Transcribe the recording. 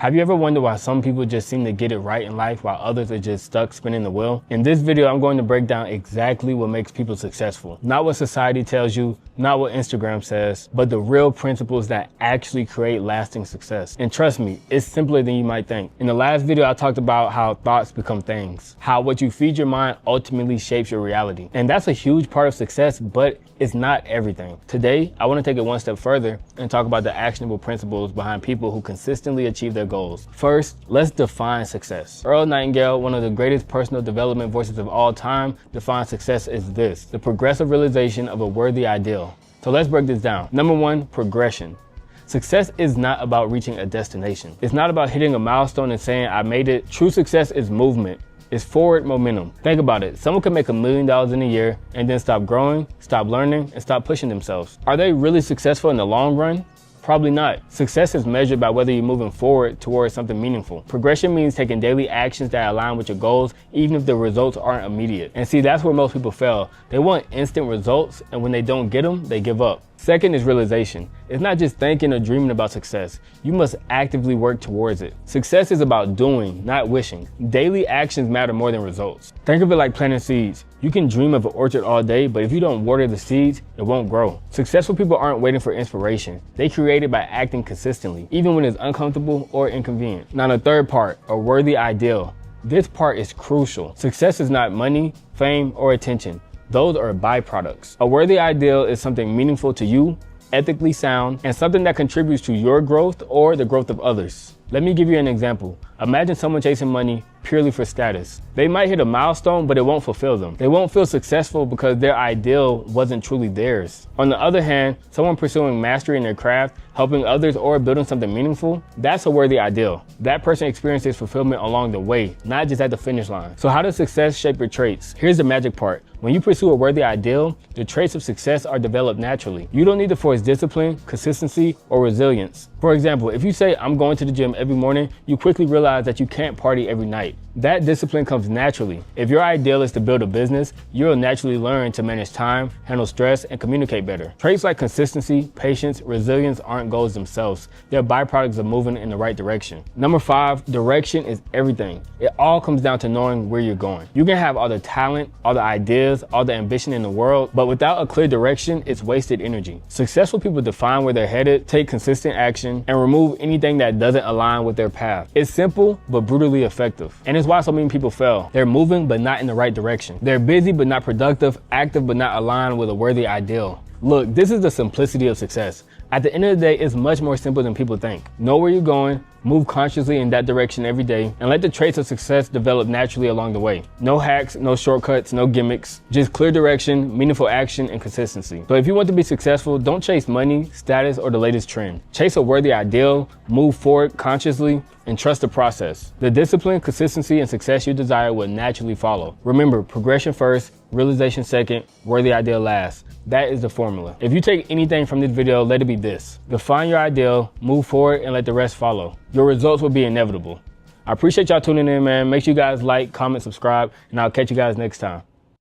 Have you ever wondered why some people just seem to get it right in life while others are just stuck spinning the wheel? In this video, I'm going to break down exactly what makes people successful. Not what society tells you, not what Instagram says, but the real principles that actually create lasting success. And trust me, it's simpler than you might think. In the last video, I talked about how thoughts become things, how what you feed your mind ultimately shapes your reality. And that's a huge part of success, but it's not everything. Today, I want to take it one step further and talk about the actionable principles behind people who consistently achieve their goals. First, let's define success. Earl Nightingale, one of the greatest personal development voices of all time, defines success as this: the progressive realization of a worthy ideal. So let's break this down. Number one, progression. Success is not about reaching a destination. It's not about hitting a milestone and saying, I made it. True success is movement. It's forward momentum. Think about it. Someone could make $1 million in a year and then stop growing, stop learning, and stop pushing themselves. Are they really successful in the long run? Probably not. Success is measured by whether you're moving forward towards something meaningful. Progression means taking daily actions that align with your goals, even if the results aren't immediate. And see, that's where most people fail. They want instant results, and when they don't get them, they give up. Second is realization. It's not just thinking or dreaming about success. You must actively work towards it. Success is about doing, not wishing. Daily actions matter more than results. Think of it like planting seeds. You can dream of an orchard all day, but if you don't water the seeds, it won't grow. Successful people aren't waiting for inspiration. They create it by acting consistently, even when it's uncomfortable or inconvenient. Now the third part, a worthy ideal. This part is crucial. Success is not money, fame, or attention. Those are byproducts. A worthy ideal is something meaningful to you, ethically sound, and something that contributes to your growth or the growth of others. Let me give you an example. Imagine someone chasing money purely for status. They might hit a milestone, but it won't fulfill them. They won't feel successful because their ideal wasn't truly theirs. On the other hand, someone pursuing mastery in their craft, helping others, or building something meaningful, that's a worthy ideal. That person experiences fulfillment along the way, not just at the finish line. So how does success shape your traits? Here's the magic part. When you pursue a worthy ideal, the traits of success are developed naturally. You don't need to force discipline, consistency, or resilience. For example, if you say, I'm going to the gym every morning, you quickly realize that you can't party every night. That discipline comes naturally. If your ideal is to build a business, you'll naturally learn to manage time, handle stress, and communicate better. Traits like consistency, patience, resilience aren't goals themselves. They're byproducts of moving in the right direction. Number 5, direction is everything. It all comes down to knowing where you're going. You can have all the talent, all the ideas, all the ambition in the world, but without a clear direction, it's wasted energy. Successful people define where they're headed, take consistent action, and remove anything that doesn't align with their path. It's simple, but brutally effective. And it's why so many people fail. They're moving, but not in the right direction. They're busy, but not productive, active, but not aligned with a worthy ideal. Look, this is the simplicity of success. At the end of the day, it's much more simple than people think. Know where you're going, move consciously in that direction every day, and let the traits of success develop naturally along the way. No hacks, no shortcuts, no gimmicks, just clear direction, meaningful action, and consistency. So if you want to be successful, don't chase money, status, or the latest trend. Chase a worthy ideal, move forward consciously, and trust the process. The discipline, consistency, and success you desire will naturally follow. Remember, progression first, realization second, worthy ideal last. That is the formula. If you take anything from this video, let it be this: define your ideal, move forward, and let the rest follow. Your results will be inevitable. I appreciate y'all tuning in, man. Make sure you guys like, comment, subscribe, and I'll catch you guys next time.